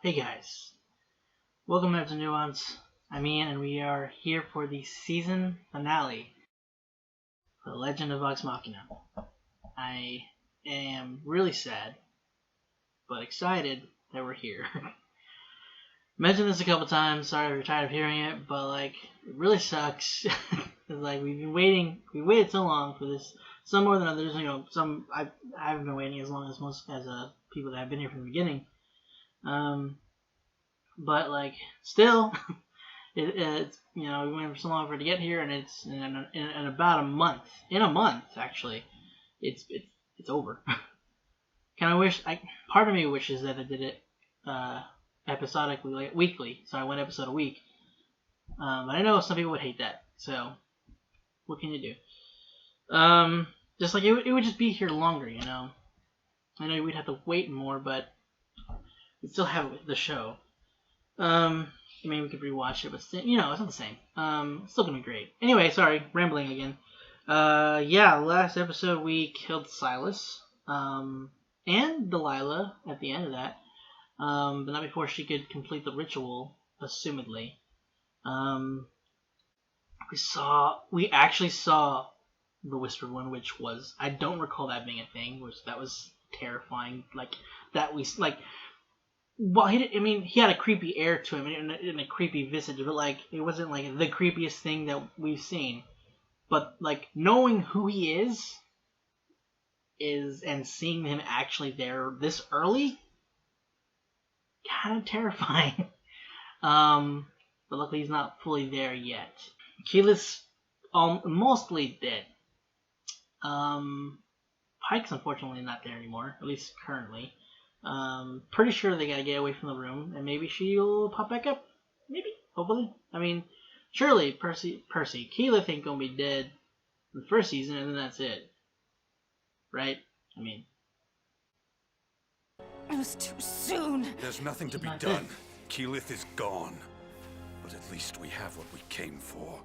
Hey guys, welcome back to Nuance. I'm Ian and we are here for the season finale for The Legend of Vox Machina. I am really sad, but excited that we're here. Mentioned this a couple times, sorry if you're tired of hearing it, but it really sucks. It's we waited so long for this, some more than others, I haven't been waiting as long as most people that have been here from the beginning. But still, it's we waited for so long for it to get here, and it's in about a month. In a month, actually, it's over. Part of me wishes that I did it episodically, weekly, so I went episode a week. But I know some people would hate that. So, what can you do? It would just be here longer, I know we'd have to wait more, but we'd still have the show. We could rewatch it, but it's not the same. It's still gonna be great. Anyway, sorry, rambling again. Last episode we killed Silas, and Delilah at the end of that, but not before she could complete the ritual, assumedly. We actually saw the Whispered One, which was, I don't recall that being a thing, that was terrifying. Well, he had a creepy air to him and a creepy visage, but it wasn't the creepiest thing that we've seen. But knowing who he is and seeing him actually there this early, kind of terrifying. But luckily he's not fully there yet. Keyleth's mostly dead. Pike's unfortunately not there anymore, at least currently. Pretty sure they gotta get away from the room, and maybe she'll pop back up. Maybe, hopefully. Surely Percy, Keyleth ain't gonna be dead in the first season, and then that's it, right? It was too soon. There's nothing to be done. Keyleth is gone, but at least we have what we came for.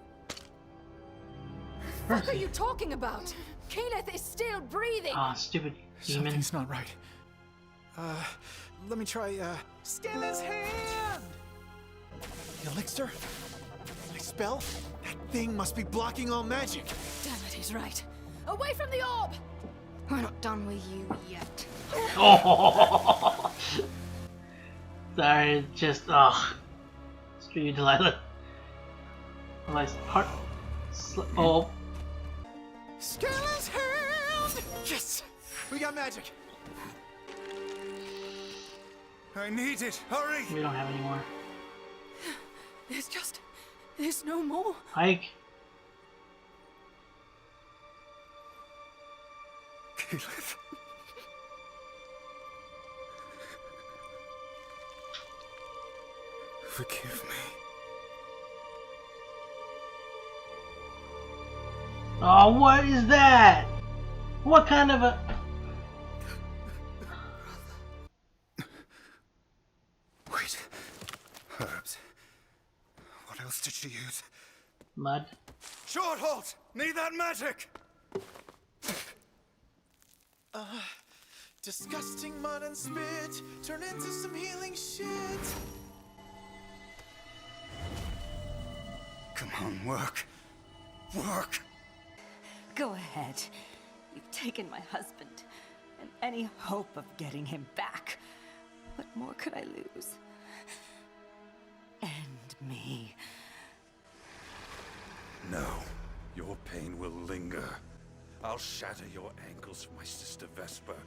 What are you talking about? Keyleth is still breathing. Stupid demon. Something's not right. Let me try, Scale his hand! The elixir? My spell? That thing must be blocking all magic. Damn it, he's right. Away from the orb! We're not done with you yet. Oh! Sorry, screw you, Delilah. Oh. Scale his hand! Yes! We got magic! I need it! Hurry! We don't have any more. There's no more. Pike. Keyleth. Forgive me. Oh, what is that? What kind of a... Wait. Herbs. What else did she use? Mud. Short halt! Need that magic! Disgusting mud and spit turn into some healing shit. Come on, work. Work! Go ahead. You've taken my husband, and any hope of getting him back. What more could I lose? And me. No. Your pain will linger. I'll shatter your ankles for my sister Vesper.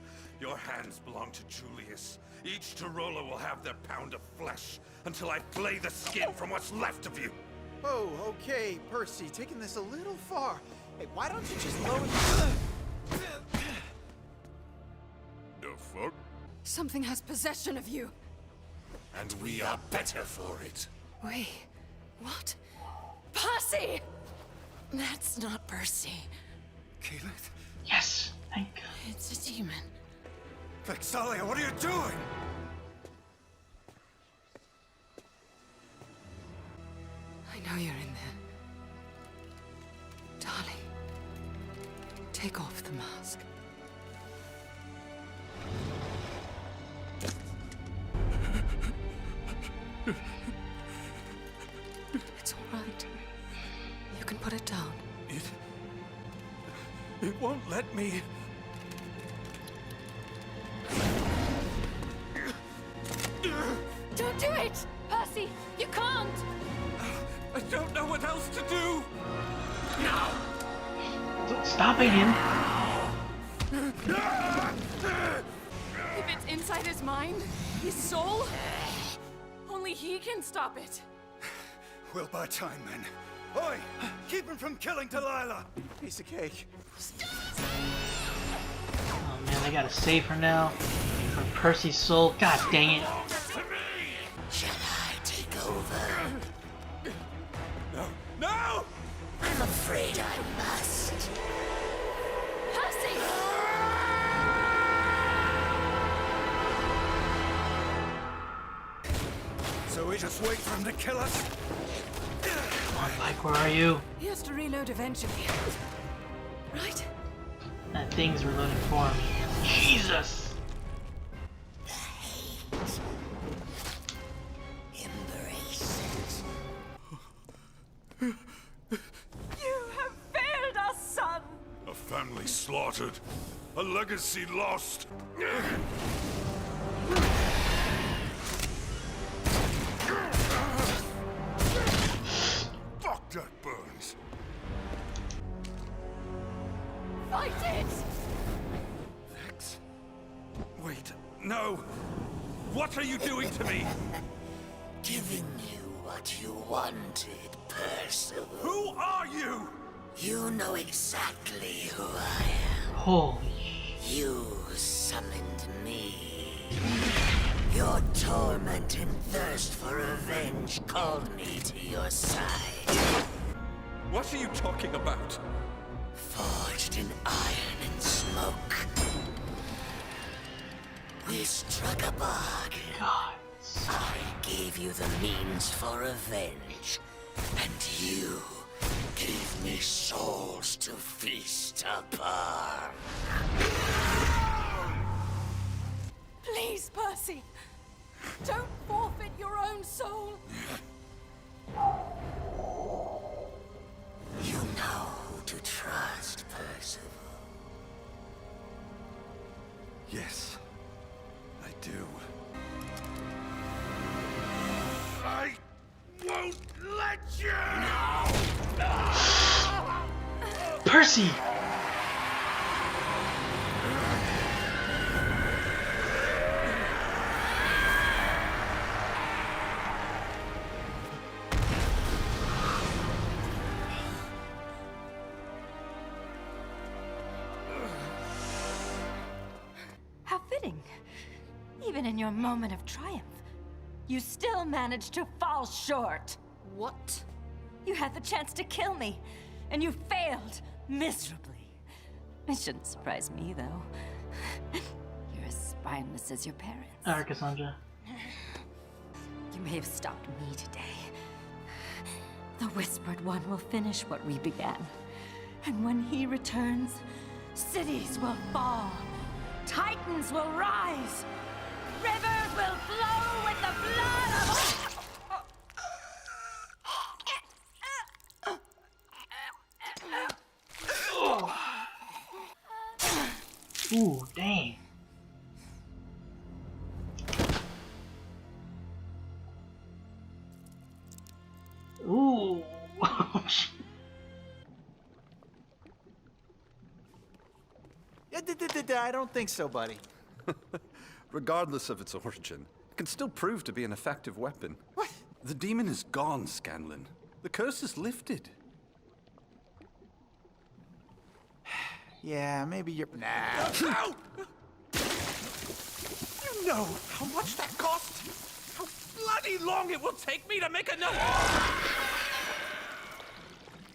Your hands belong to Julius. Each Tarola will have their pound of flesh until I flay the skin from what's left of you. Oh, okay, Percy, taking this a little far. Hey, why don't you just lower the... The fuck? Something has possession of you. And we are better for it. Wait, what? Percy! That's not Percy. Keyleth? Yes, thank God. It's a demon. Vexalia, what are you doing? I know you're in there. Darling, take off the mask. let me... Don't do it! Percy, you can't! I don't know what else to do! No! Stopping him. If it's inside his mind, his soul, only he can stop it. We'll buy time then. Oi! Keep him from killing Delilah! Piece of cake. Oh man, they gotta save her now. For Percy's soul. God dang it. Shall I take over? No! No! I'm afraid I must. Percy! So we just wait for him to kill us? Come on, Mike, where are you? He has to reload eventually. Right? That thing's reloading for me. Jesus! The hate. Embrace it. You have failed us, son! A family slaughtered. A legacy lost. Fuck that burns. Fight it! Vex? Wait, no. What are you doing to me? Giving you what you wanted, Percival. Who are you? You know exactly who I am. Holy You summoned me. Your torment and thirst for revenge called me to your side. What are you talking about? Forged in iron and smoke. We struck a bargain. God. I gave you the means for revenge, and you gave me souls to feast upon. Please, Percy! Don't forfeit your own soul! You know who to trust, Percival. Yes, I do. I won't let you! Percy! How fitting. Even in your moment of triumph, you still managed to fall short. What? You had the chance to kill me, and you failed miserably. It shouldn't surprise me, though. You're as spineless as your parents. Alright, Cassandra. You may have stopped me today. The Whispered One will finish what we began. And when he returns, cities will fall. Titans will rise. Rivers will flow with the blood of... Ooh, dang. Ooh. I don't think so, buddy. Regardless of its origin, it can still prove to be an effective weapon. What? The demon is gone, Scanlan. The curse is lifted. Yeah, maybe you're... Nah. No! You know how much that cost? How bloody long it will take me to make another...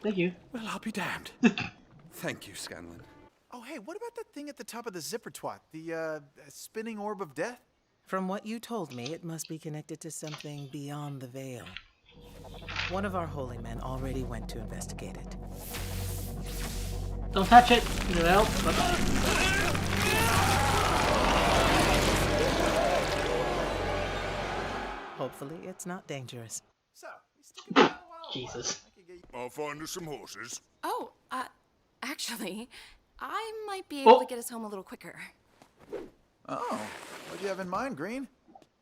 Thank you. Well, I'll be damned. Thank you, Scanlan. Oh, hey, what about that thing at the top of the zipper twat? The, spinning orb of death? From what you told me, it must be connected to something beyond the veil. One of our holy men already went to investigate it. Don't touch it. Well, Hopefully, it's not dangerous. So, you stick it out a while. Jesus. I'll find us some horses. Oh, actually, I might be able Oh. to get us home a little quicker. Oh, what do you have in mind, Green?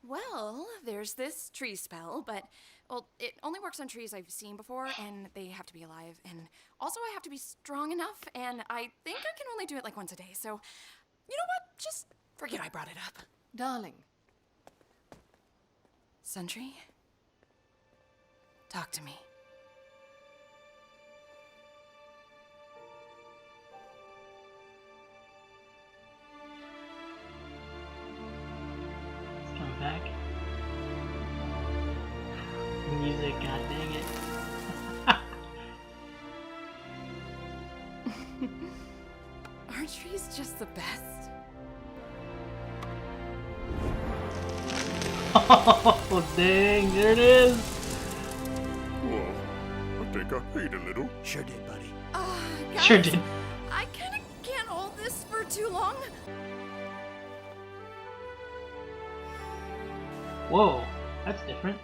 Well, there's this tree spell, but, well, it only works on trees I've seen before, and they have to be alive, and also I have to be strong enough, and I think I can only do it like once a day, so, you know what? Just forget I brought it up. Darling, Sentry? Talk to me. It's coming back. Music, god dang it. Aren't trees just the best? Oh, dang, there it is. Whoa, I think I ate a little. Sure did, buddy. Guys, Sure did. I kinda can't hold this for too long. Whoa, that's different.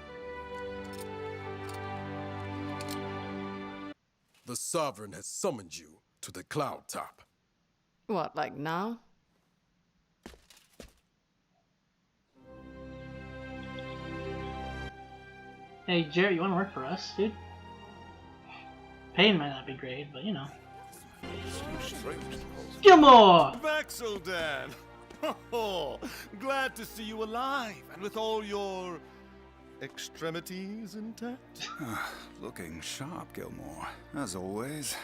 The Sovereign has summoned you to the cloud top. what, like now? Hey, Jerry, you want to work for us, dude? Paying might not be great, but you know. Gilmore! Vaxeldan! Oh, glad to see you alive and with all your extremities intact. Looking sharp, Gilmore, as always.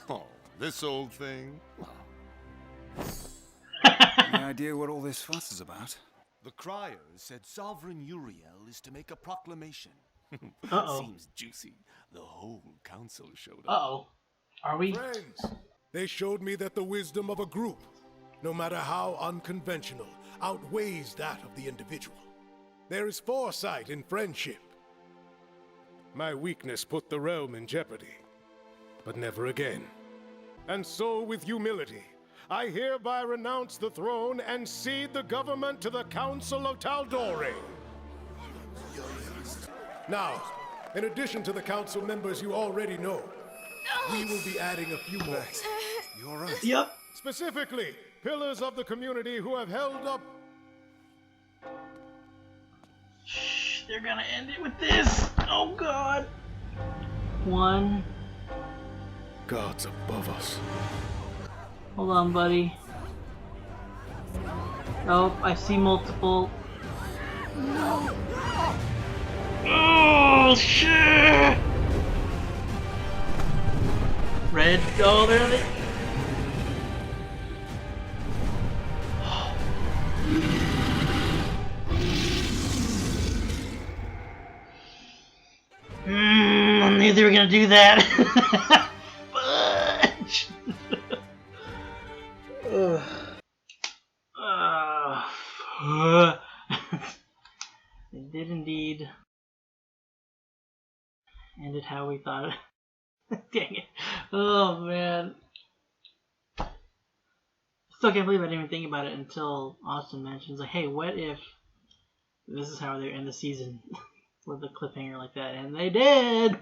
Oh, this old thing. Any idea what all this fuss is about? The criers said Sovereign Uriel is to make a proclamation. Uh-oh. Seems juicy. The whole council showed up. Uh-oh. Are we? Friends, they showed me that the wisdom of a group, no matter how unconventional, outweighs that of the individual. There is foresight in friendship. My weakness put the realm in jeopardy, but never again. And so with humility, I hereby renounce the throne and cede the government to the Council of Taldore. Now, in addition to the council members you already know, we will be adding a few more. You all right? Yep. Specifically, pillars of the community who have held up. Shh, they're gonna end it with this. Oh god. One. Gods above us. Hold on, buddy. Oh, I see multiple. No. Oh shit! Red. Oh, there they. I knew they were gonna do that. Fudge. They did indeed end it how we thought it. Dang it. Oh man. Still can't believe I didn't even think about it until Austin mentions, like, hey, what if this is how they end the season with a cliffhanger like that? And they did!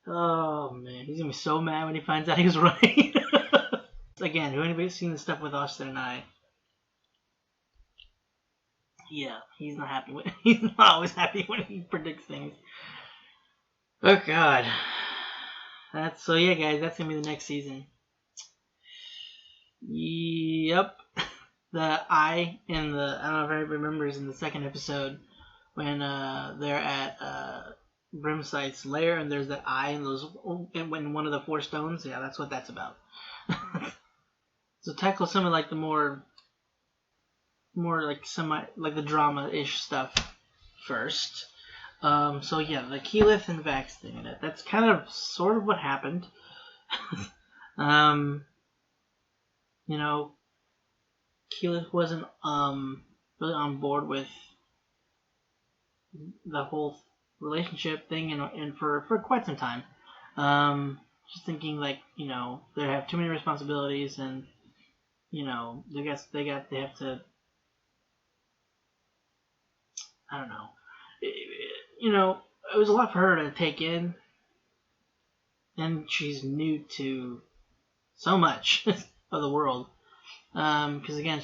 Oh man, he's gonna be so mad when he finds out he was right. Again, who anybody's seen the stuff with Austin and I? Yeah, he's not happy with. He's not always happy when he predicts things. Oh god. That's so yeah, guys. That's gonna be the next season. Yep. The eye in the I don't know if everybody remembers in the second episode when they're at Brimsight's lair and there's that eye and those in one of the 4 stones. Yeah, that's what that's about. So tackle some of like the more like like the drama-ish stuff first. So yeah, the Keyleth and Vax thing. That's kind of sort of what happened. You know, Keyleth wasn't really on board with the whole relationship thing and for quite some time. Just thinking like, you know, they have too many responsibilities and you know, they have to, I don't know. You know, it was a lot for her to take in, and she's new to so much of the world. Because again,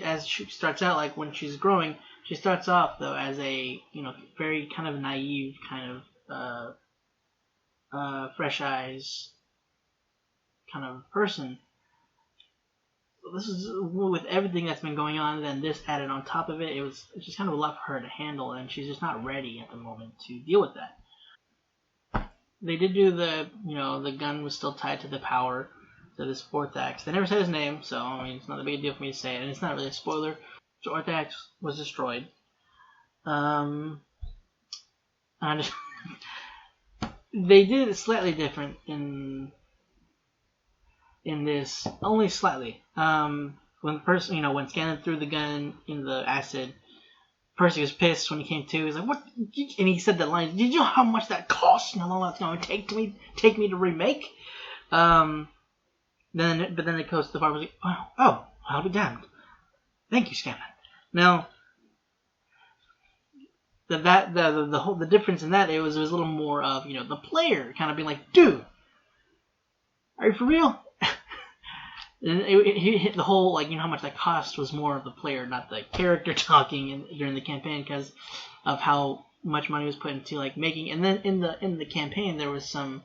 as she starts out, like when she's growing, she starts off though as a very kind of naive kind of fresh eyes kind of person. This is with everything that's been going on, and then this added on top of it. It's just kind of a lot for her to handle, and she's just not ready at the moment to deal with that. They did do the gun was still tied to the power to this Orthax. They never said his name, so I mean it's not a big deal for me to say it, and it's not really a spoiler. So Orthax was destroyed. They did it slightly different in this, only slightly. When when Scanlan threw the gun in the acid, Percy was pissed when he came to. He's like, "What?" And he said that line. Did you know how much that costs? And how long that's going to take me to remake? But then it goes to the part where he's like, "Oh, I'll be damned. Thank you, Scanlan." Now, the difference in that it was a little more of the player kind of being like, "Dude, are you for real?" And he hit the whole how much that cost was more of the player, not the character talking during the campaign, because of how much money was put into making. And then in the campaign there was some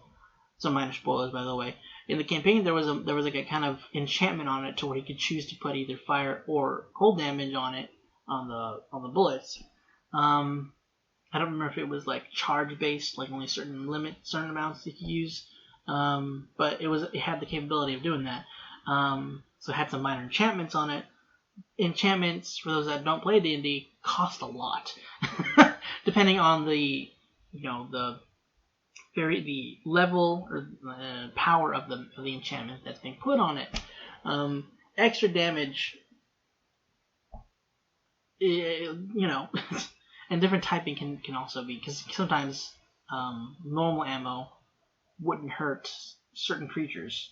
minor spoilers, by the way. In the campaign there was a kind of enchantment on it to where he could choose to put either fire or cold damage on it on the bullets. I don't remember if it was charge based, only certain amounts you could use. But it had the capability of doing that. So it had some minor enchantments on it. Enchantments, for those that don't play D&D, cost a lot, depending on the level or power of the enchantment that's being put on it. Extra damage, and different typing can also be, because sometimes normal ammo wouldn't hurt certain creatures.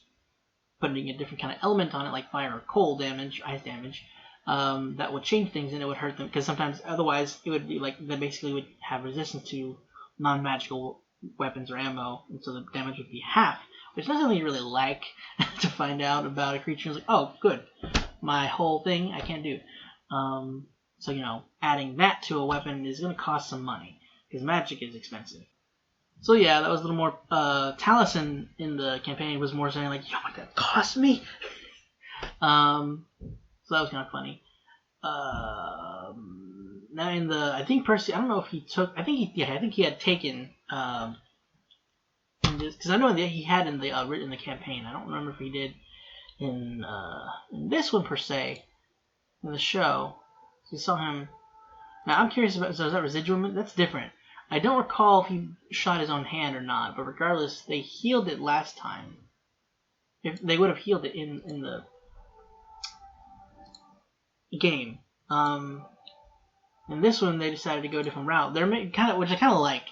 Putting a different kind of element on it, like fire or cold damage, ice damage, that would change things and it would hurt them, because sometimes otherwise it would be they basically would have resistance to non-magical weapons or ammo, and so the damage would be half, which is not something you really like to find out about a creature. It's like, oh, good, my whole thing I can't do. So adding that to a weapon is going to cost some money, because magic is expensive. So yeah, that was a little more. Taliesin in the campaign was more saying like, "Yo, what that cost me?" So that was kind of funny. Now in I think Percy, I don't know if he took. I think he had taken. Because I know that he had in the campaign. I don't remember if he did in this one per se, in the show. So you saw him. Now I'm curious about. So is that residual? That's different. I don't recall if he shot his own hand or not, but regardless, they healed it last time. If they would have healed it in the game. In this one, they decided to go a different route. They're which I kind of like.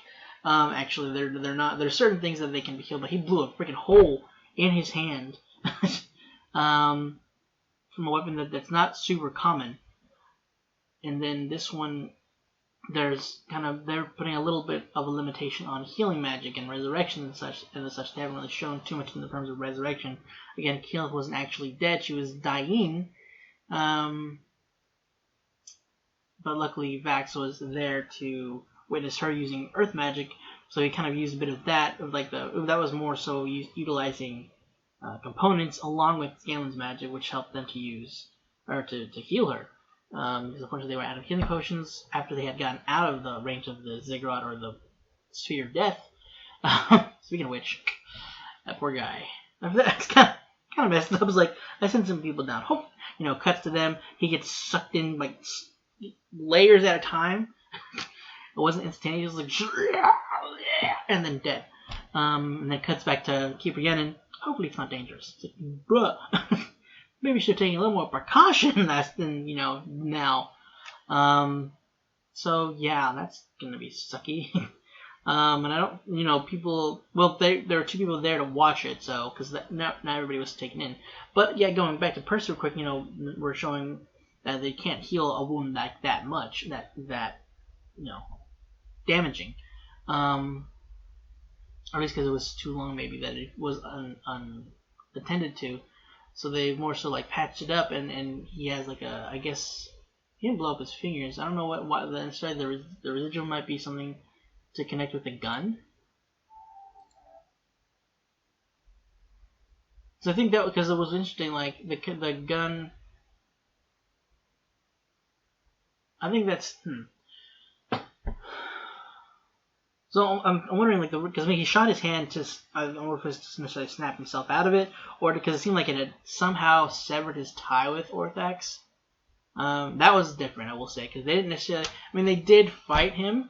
Actually, they're not. There's certain things that they can be healed, but he blew a freaking hole in his hand from a weapon that's not super common. And then this one. They're putting a little bit of a limitation on healing magic and resurrection and such. They haven't really shown too much in the terms of resurrection. Again, Keyleth wasn't actually dead; she was dying. But luckily, Vax was there to witness her using earth magic, so he kind of used a bit of that. That was more so utilizing components along with Scanlan's magic, which helped them to use or to heal her. Because unfortunately they were out of healing potions after they had gotten out of the range of the ziggurat or the sphere of death. Speaking of which, that poor guy. That's kind of messed up. I was like, I sent some people down. Hope cuts to them. He gets sucked in layers at a time. It wasn't instantaneous. It was and then dead. And then cuts back to Keeper Yennon. Hopefully it's not dangerous. It's like, bruh. Maybe should have taken a little more precaution than now. So yeah, that's gonna be sucky. And I don't, people. Well, there are two people there to watch it, so because not everybody was taken in. But yeah, going back to Percy real quick, we're showing that they can't heal a wound that much, that damaging. Or at least because it was too long, maybe that it was unattended to. So they more so like patched it up, and he has like a, I guess he didn't blow up his fingers. I don't know what the inside the residual might be something to connect with the gun. So I think that because it was interesting, like the gun. I think that's. So I'm wondering, like, because he shot his hand to, I don't know if it's just necessarily snap himself out of it, or because it seemed like it had somehow severed his tie with Orthax. That was different, I will say, because they didn't necessarily. I mean, they did fight him,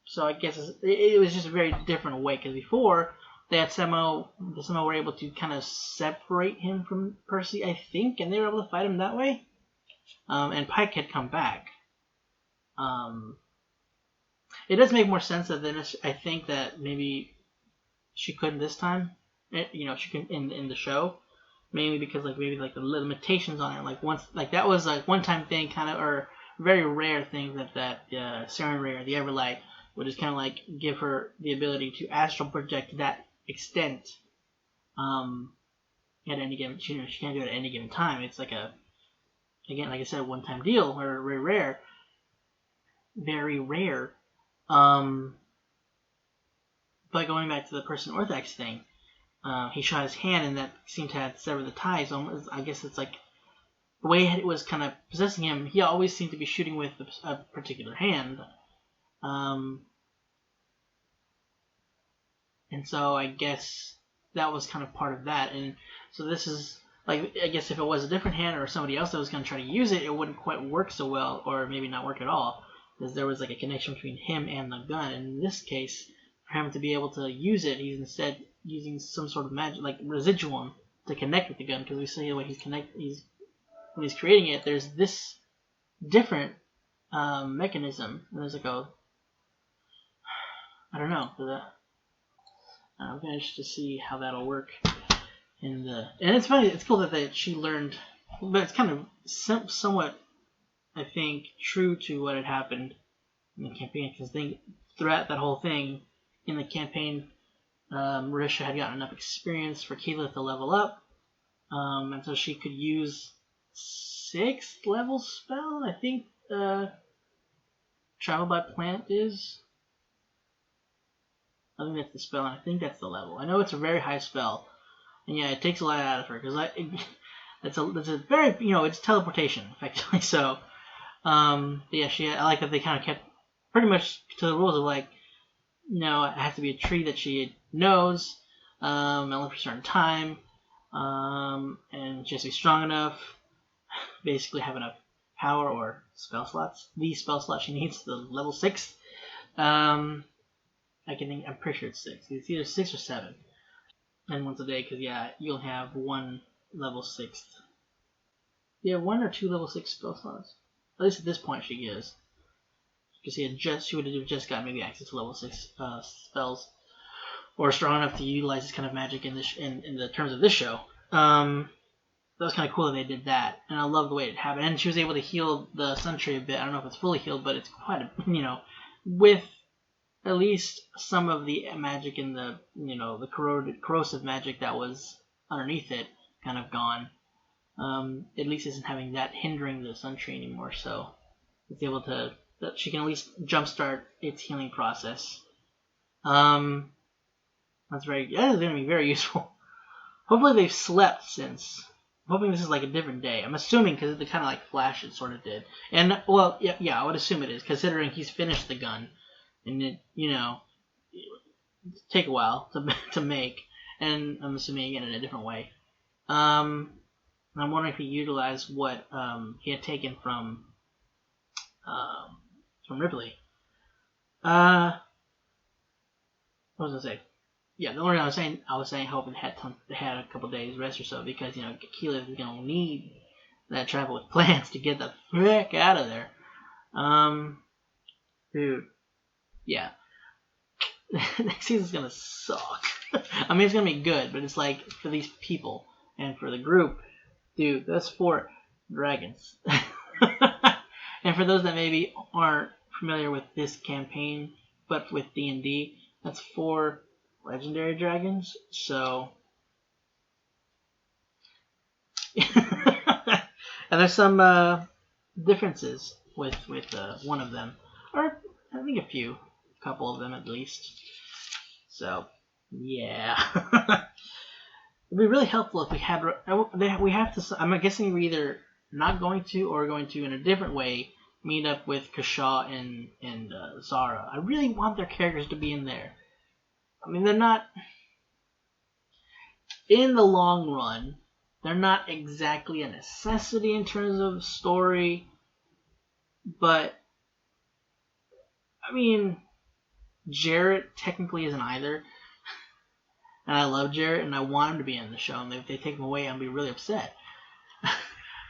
so I guess it was just a very different way. Because before they had somehow were able to kind of separate him from Percy, I think, and they were able to fight him that way. And Pike had come back. It does make more sense that then I think that maybe she couldn't this time. She couldn't in the show, mainly because maybe the limitations on it. Like once, that was like one time thing, kind of, or very rare thing that Saren Ray or the Everlight would just kind of give her the ability to astral project to that extent. At any given, she can't do it at any given time. It's like again, like I said, one time deal, or very rare. Very rare. But going back to the Percy Orthax thing, he shot his hand and that seemed to have severed the ties. I guess it's like the way it was kind of possessing him. He always seemed to be shooting with a particular hand, and so I guess that was kind of part of that. And so this is I guess if it was a different hand or somebody else that was going to try to use it, it wouldn't quite work so well, or maybe not work at all. Because there was a connection between him and the gun. And in this case, for him to be able to use it, he's instead using some sort of magic, like residuum, to connect with the gun. Because we see the way when he's creating it, there's this different mechanism. And there's I don't know. I'm interested to see how that'll work and it's funny. It's cool that she learned, but it's kind of somewhat, I think, true to what had happened in the campaign, because throughout that whole thing in the campaign, Marisha had gotten enough experience for Keyleth to level up, and so she could use 6th level spell. I think Travel by Plant is. I think that's the spell, and I think that's the level. I know it's a very high spell, and yeah, it takes a lot out of her because it's a very it's teleportation effectively. So. Yeah, I like that they kind of kept pretty much to the rules of it has to be a tree that she knows, only for a certain time, and she has to be strong enough, basically have enough power or spell slots. The spell slot she needs, the level 6. I'm pretty sure it's 6. It's either 6 or 7, and once a day, because you'll have one level 6. Yeah, 1 or 2 level 6 spell slots. At least at this point she is. Because she would have just gotten maybe access to level 6 spells. Or strong enough to utilize this kind of magic in the terms of this show. That was kind of cool that they did that. And I love the way it happened. And she was able to heal the Sun Tree a bit. I don't know if it's fully healed, but it's quite with at least some of the magic in the, the corrosive magic that was underneath it kind of gone. At least isn't having that hindering the Sun Tree anymore, so it's able to, that she can at least jumpstart its healing process. That is going to be very useful. Hopefully they've slept since. I'm hoping this is a different day. I'm assuming because it kind of Flash it sort of did. And, well, yeah, I would assume it is, considering he's finished the gun. And it, take a while to make. And I'm assuming again in a different way. I'm wondering if he utilized what he had taken from Ripley. What was I say? Yeah, the only reason I was saying hoping they had a couple days rest or so, because Keyleth is gonna need that travel with plans to get the frick out of there. Dude, yeah. Next season's gonna suck. I mean, it's gonna be good, but it's for these people and for the group, dude, that's 4 dragons. And for those that maybe aren't familiar with this campaign, but with D&D, that's 4 legendary dragons. So And there's some differences with one of them, or I think a couple of them at least. So yeah, it'd be really helpful if we had. We have to. I'm guessing we're either not going to or going to in a different way meet up with Cashaw and Zara. I really want their characters to be in there. I mean, they're not in the long run. They're not exactly a necessity in terms of story, but I mean, Jarrett technically isn't either. And I love Jarrett, and I want him to be in the show. And if they take him away, I'll be really upset.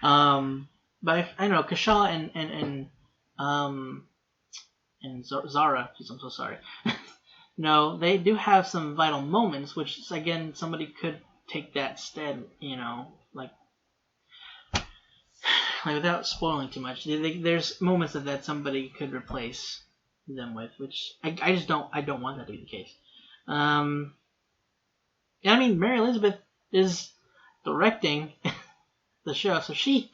But I know Cashaw and Zara. Geez, I'm so sorry. No, they do have some vital moments, which again somebody could take that stead. Like without spoiling too much. There's moments that somebody could replace them with, which I just don't. I don't want that to be the case. And I mean, Mary Elizabeth is directing the show, so she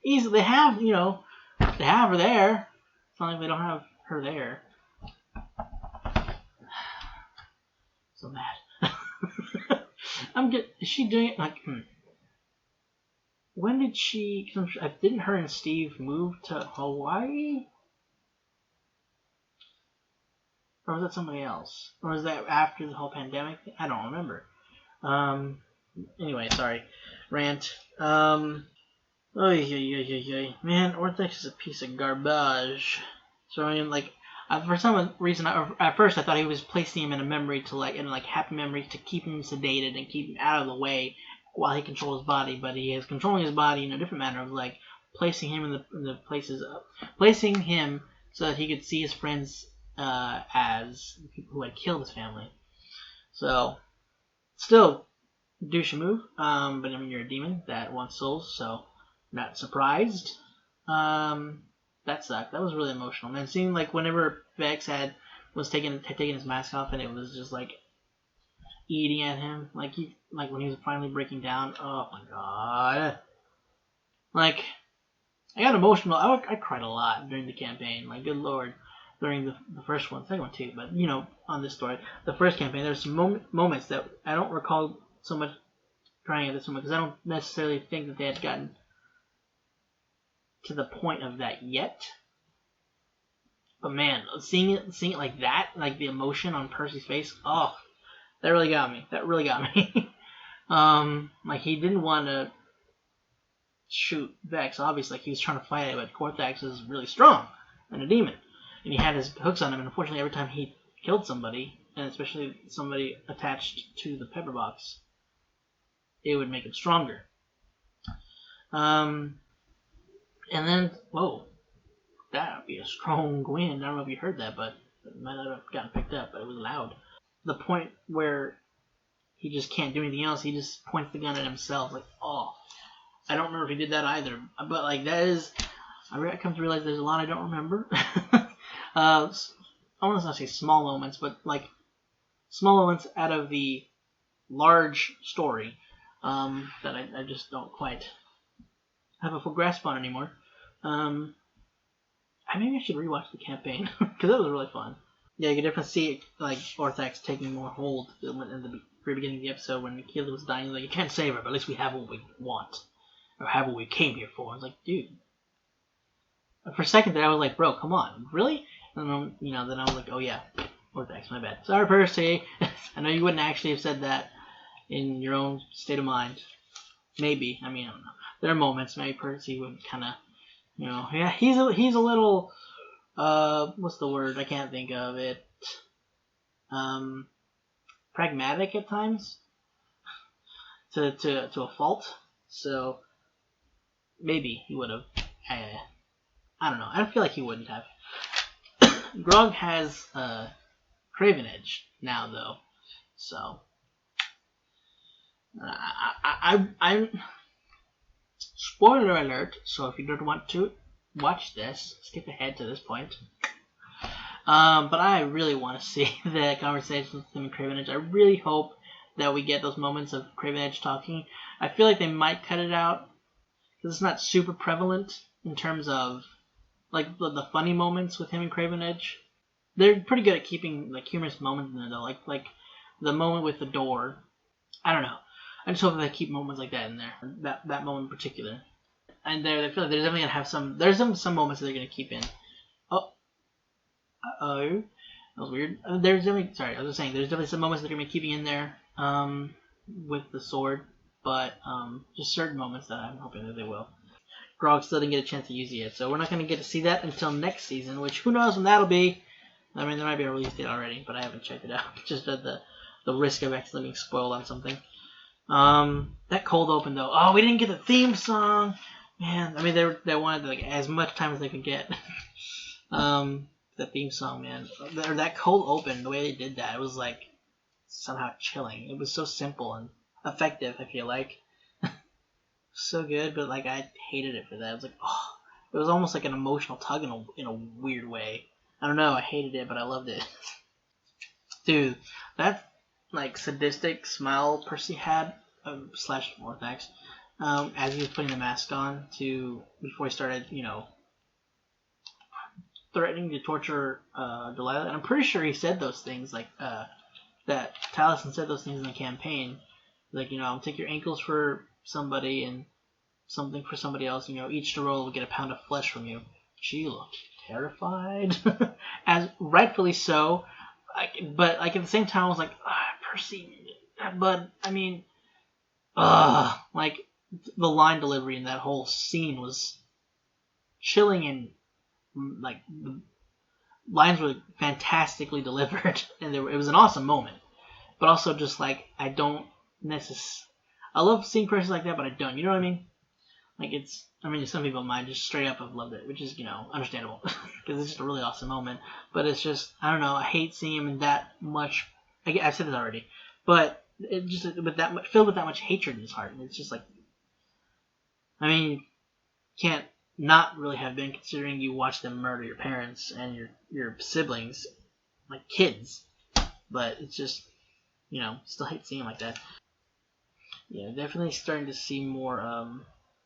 easily they have her there. It's not like they don't have her there. So mad. Is she doing it like? When did she? Didn't her and Steve move to Hawaii? Or was that somebody else? Or was that after the whole pandemic? I don't remember. Anyway, sorry. Rant. Man, Orthax is a piece of garbage. So I mean, for some reason, at first I thought he was placing him in a memory in happy memories to keep him sedated and keep him out of the way while he controls his body. But he is controlling his body in a different manner of placing him in the places, placing him so that he could see his friends as people who had killed his family. So, still, douche move. But I mean, you're a demon that wants souls, so not surprised. That sucked. That was really emotional. Man, seeing whenever Vex had taken his mask off and it was just eating at him, when he was finally breaking down. Oh my god! I got emotional. I cried a lot during the campaign. Good lord. During the first one, second one too, but on this story, the first campaign, there's some moments that I don't recall so much crying at this moment because I don't necessarily think that they had gotten to the point of that yet. But man, seeing it like that, the emotion on Percy's face, oh, that really got me. He didn't want to shoot Vex, obviously. He was trying to fight it, but Orthax is really strong and a demon. And he had his hooks on him, and unfortunately every time he killed somebody, and especially somebody attached to the pepper box, it would make him stronger. And then, whoa, that would be a strong wind. I don't know if you heard that, but it might not have gotten picked up, but it was loud. The point where he just can't do anything else, he just points the gun at himself, oh. I don't remember if he did that either, but that is, I come to realize there's a lot I don't remember. I want to not say small moments, but small moments out of the large story that I just don't quite have a full grasp on anymore. Maybe I should rewatch the campaign because that was really fun. Yeah, you can definitely see Orthax taking more hold in the very beginning of the episode when Keela was dying. You can't save her, but at least we have what we want or have what we came here for. I was dude. For a second there, I was bro, come on, really? And then, then I was oh yeah, Orthax, my bad. Sorry, Percy. I know you wouldn't actually have said that in your own state of mind. Maybe. I mean, I don't know. There are moments maybe Percy would kind of, yeah, he's a little, what's the word? I can't think of it. Pragmatic at times. To a fault. So maybe he would have. I don't know. I don't feel like he wouldn't have. Grog has Craven Edge now, though. So I'm spoiler alert. So if you don't want to watch this, skip ahead to this point. But I really want to see the conversation with him and Craven Edge. I really hope that we get those moments of Craven Edge talking. I feel like they might cut it out because it's not super prevalent in terms of like the funny moments with him and Craven Edge. They're pretty good at keeping like humorous moments in there though, like the moment with the door. I don't know. I just hope that they keep moments like that in there. That moment in particular. And I feel like they're definitely gonna have some. There's some moments that they're gonna keep in. Oh, that was weird. There's definitely. Sorry, I was just saying. There's definitely some moments that they're gonna be keeping in there. With the sword, but just certain moments that I'm hoping that they will. Grog still didn't get a chance to use it yet, so we're not gonna get to see that until next season. Which who knows when that'll be. I mean, there might be a release date already, but I haven't checked it out. Just at the risk of accidentally being spoiled on something. That cold open though. Oh, we didn't get the theme song. Man, I mean they wanted like as much time as they could get. The theme song, man. Or that cold open, the way they did that, it was like somehow chilling. It was so simple and effective. I feel like so good, but like I hated it for that. It was like it was almost like an emotional tug in a weird way. I don't know. I hated it, but I loved it. Dude, that like sadistic smile Percy had slash Orthax as he was putting the mask on before he started, threatening to torture Delilah. And I'm pretty sure he said those things like that Taliesin said those things in the campaign. Like, I'll take your ankles for somebody and something for somebody else. Each Derol will get a pound of flesh from you. She looked terrified, as rightfully so. But like at the same time, I was like, Percy. But I mean, like the line delivery in that whole scene was chilling and like the lines were fantastically delivered, and it was an awesome moment. But also just like I love seeing Percy like that, but I don't. You know what I mean? Like some people might just straight up have loved it, which is understandable because it's just a really awesome moment. But it's just I don't know. I hate seeing him in that much. I've said this already, but it just filled with that much hatred in his heart, and it's just like, I mean, can't not really have been considering you watch them murder your parents and your siblings, like kids. But it's just still hate seeing him like that. Yeah, definitely starting to see more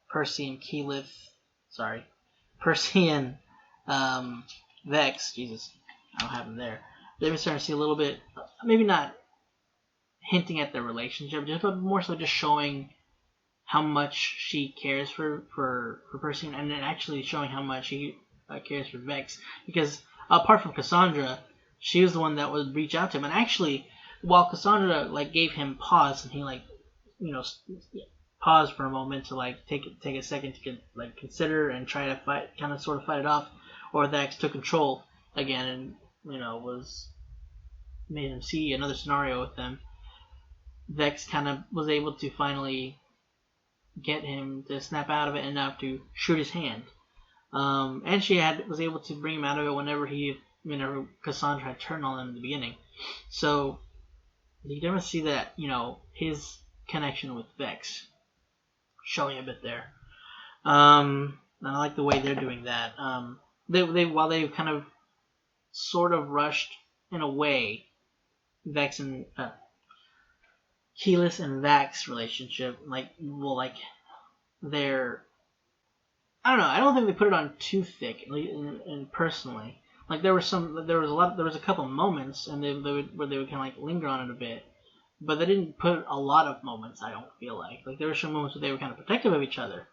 Percy and Keyleth. Sorry, Percy and Vex. Jesus, I don't have them there. They've been starting to see a little bit, maybe not hinting at their relationship, but more so just showing how much she cares for Percy, and then actually showing how much he cares for Vex. Because apart from Cassandra, she was the one that would reach out to him. And actually, while Cassandra like gave him pause, and he like paused for a moment to like take a second to consider and try to fight it off, Orthax took control again and made him see another scenario with them. Vex kind of was able to finally get him to snap out of it enough to shoot his hand, and she was able to bring him out of it whenever Cassandra had turned on him in the beginning. So you can definitely see that his connection with Vex showing a bit there, and I like the way they're doing that. While they've kind of sort of rushed in a way Vex and Keyleth and Vax relationship, they're, I don't know, I don't think they put it on too thick, and personally, like there was a couple moments, and where they would kind of like linger on it a bit, but they didn't put a lot of moments. I don't feel like there were some moments where they were kind of protective of each other.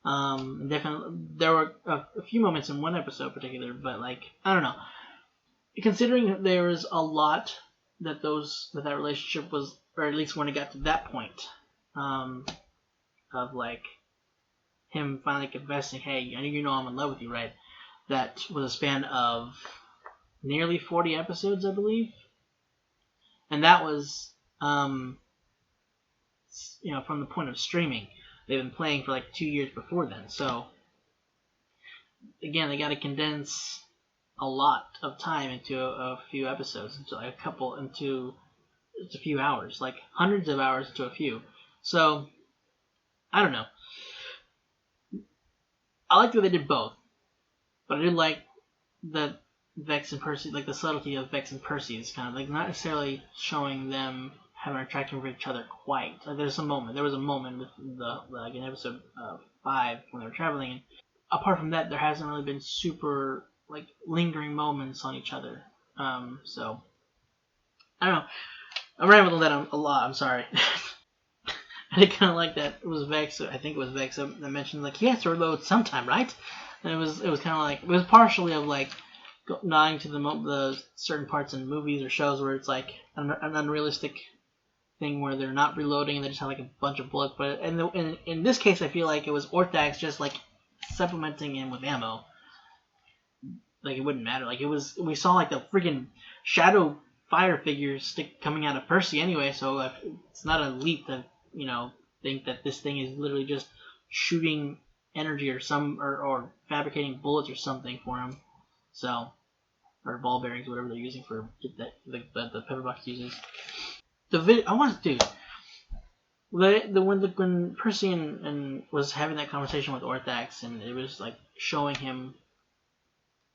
Definitely there were a few moments in one episode in particular, but like I don't know, considering there was a lot that relationship was, or at least when it got to that point, of like him finally confessing, hey, I'm in love with you, right? That was a span of nearly 40 episodes, I believe, and that was from the point of streaming. They've been playing for like 2 years before then, so again, they got to condense a lot of time into a few episodes, into a few hours, like hundreds of hours into a few. So I don't know. I like that they did both, but I do like that Vex and Percy, like the subtlety of Vex and Percy is kind of like not necessarily showing them haven't attracted for each other quite. Like there was a moment with in episode 5 when they were traveling, and apart from that, there hasn't really been super like lingering moments on each other. So I don't know. I'm rambling that a lot. I'm sorry. I did kind of like that. It was Vex. I think it was Vex that mentioned like he has to reload sometime, right? And it was kind of like it was partially of like nodding to the certain parts in movies or shows where it's like an unrealistic thing where they're not reloading and they just have like a bunch of bullets. But in this case, I feel like it was Orthax just like supplementing him with ammo. Like it wouldn't matter. Like we saw like the freaking shadow fire figures coming out of Percy anyway. So it's not a leap to think that this thing is literally just shooting energy or fabricating bullets or something for him. So, or ball bearings, whatever they're using for the pepper box uses. When Percy and was having that conversation with Orthax, and it was like showing him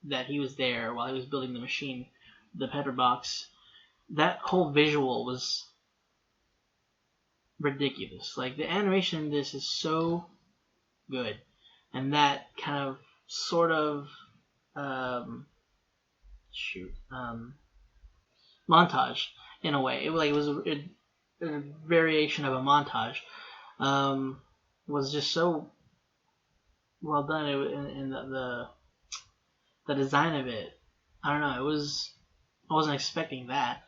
that he was there while he was building the machine, the pepper box. That whole visual was ridiculous. Like the animation in this is so good, and that kind of sort of montage in a way. It was a variation of a montage. Was just so well done. In the design of it. I don't know. I wasn't expecting that.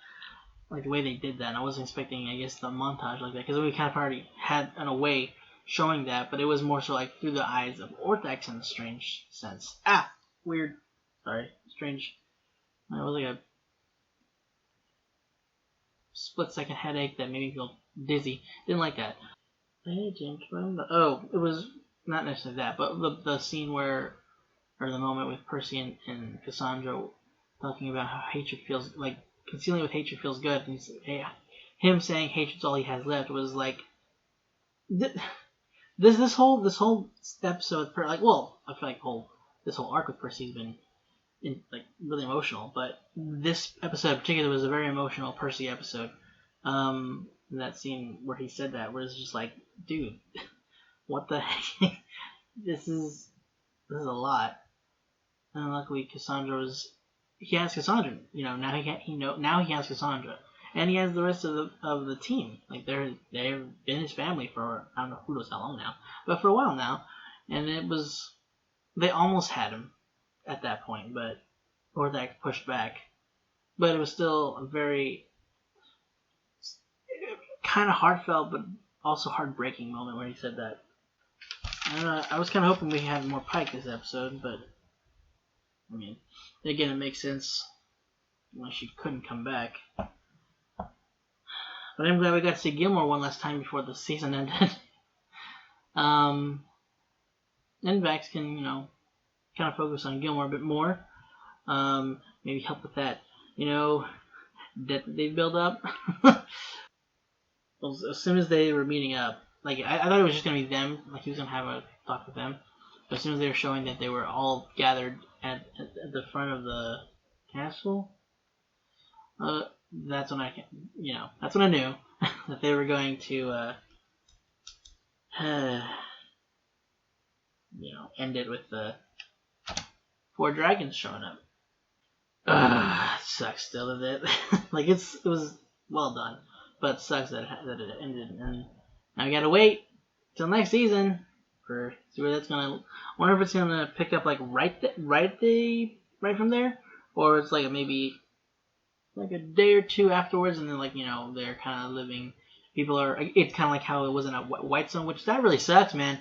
Like the way they did that. And I wasn't expecting, I guess, the montage like that, because we kind of already had in a way showing that, but it was more so like through the eyes of Orthax in a strange sense. Weird. Sorry, strange. It was like a split-second headache that made me feel dizzy. Didn't like that. Hey, James. It was not necessarily that, but the scene or the moment with Percy and Cassandra talking about how hatred feels like. Concealing with hatred feels good, and him saying hatred's all he has left was like this whole episode. I feel like this whole arc with Percy's been really emotional, but this episode in particular was a very emotional Percy episode. That scene where he said that, where it's just like, dude, what the heck? This is a lot. And luckily, he has Cassandra. Now he has Cassandra, and he has the rest of the team. Like they've been his family for I don't know who knows how long now, but for a while now. And they almost had him at that point, but Orthax pushed back. But it was still a very kind of heartfelt, but also heartbreaking moment where he said that. I don't know. I was kind of hoping we had more Pike this episode, but I mean, again, it makes sense when she couldn't come back. But I'm glad we got to see Gilmore one last time before the season ended. And Vax can, kind of focus on Gilmore a bit more. Maybe help with that, debt that they build up. Well, as soon as they were meeting up, I thought it was just going to be them, like he was going to have a talk with them. But as soon as they were showing that they were all gathered at the front of the castle, that's when I knew that they were going to, end it with the 4 dragons showing up. It sucks still that it was well done, but it sucks that it ended, and now we gotta wait till next season for see where that's gonna. I wonder if it's gonna pick up right from there, or it's maybe a day or two afterwards, and then they're kind of living. People are. It's kind of like how it was in a Whitestone, which that really sucks, man.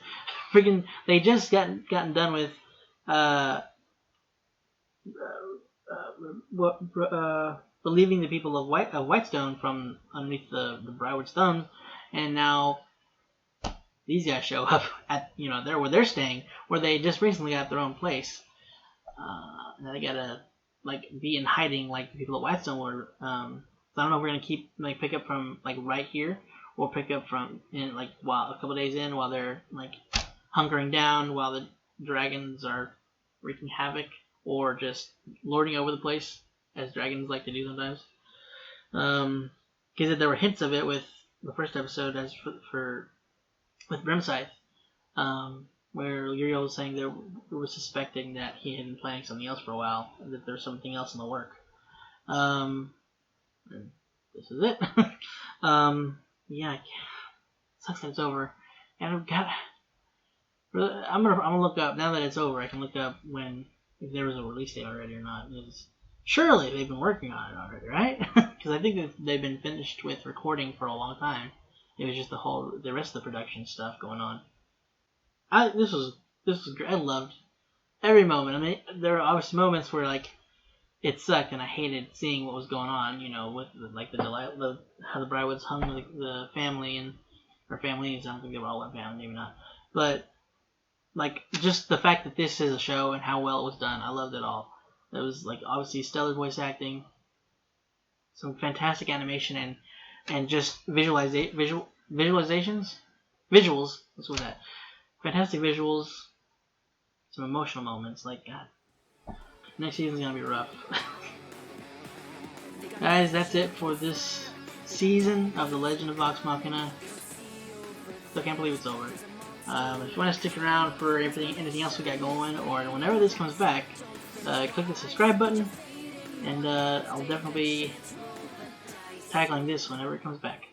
Freaking, they just gotten done with relieving the people of Whitestone from underneath the Broward Stones, and now these guys show up at there where they're staying, where they just recently got their own place. Now they gotta be in hiding like the people at Whitestone were. So I don't know if we're gonna keep pick up from right here, or pick up from in while a couple days in while they're hunkering down while the dragons are wreaking havoc, or just lording over the place as dragons like to do sometimes. Because because there were hints of it with the first episode as with Brimscythe, where Uriel was saying they were suspecting that he had been planning something else for a while, that there was something else in the work. And this is it. Yeah, it sucks that it's over. And I've got. I'm gonna look up now that it's over. I can look up if there was a release date already or not. Because surely they've been working on it already, right? Because I think that they've been finished with recording for a long time. It was just the rest of the production stuff going on. This was great. I loved every moment. I mean, there were obviously moments where like it sucked and I hated seeing what was going on. You know, with how the Brywoods hung the family or families. I don't think they were all one family, maybe not. But like just the fact that this is a show and how well it was done, I loved it all. It was like obviously stellar voice acting, some fantastic animation, and just visuals. Let's go with that. Fantastic visuals, some emotional moments. Like God, next season's gonna be rough. Guys, that's it for this season of The Legend of Vox Machina. Still can't believe it's over. If you want to stick around for anything else we got going, or whenever this comes back, click the subscribe button, and I'll definitely be tackling this whenever it comes back.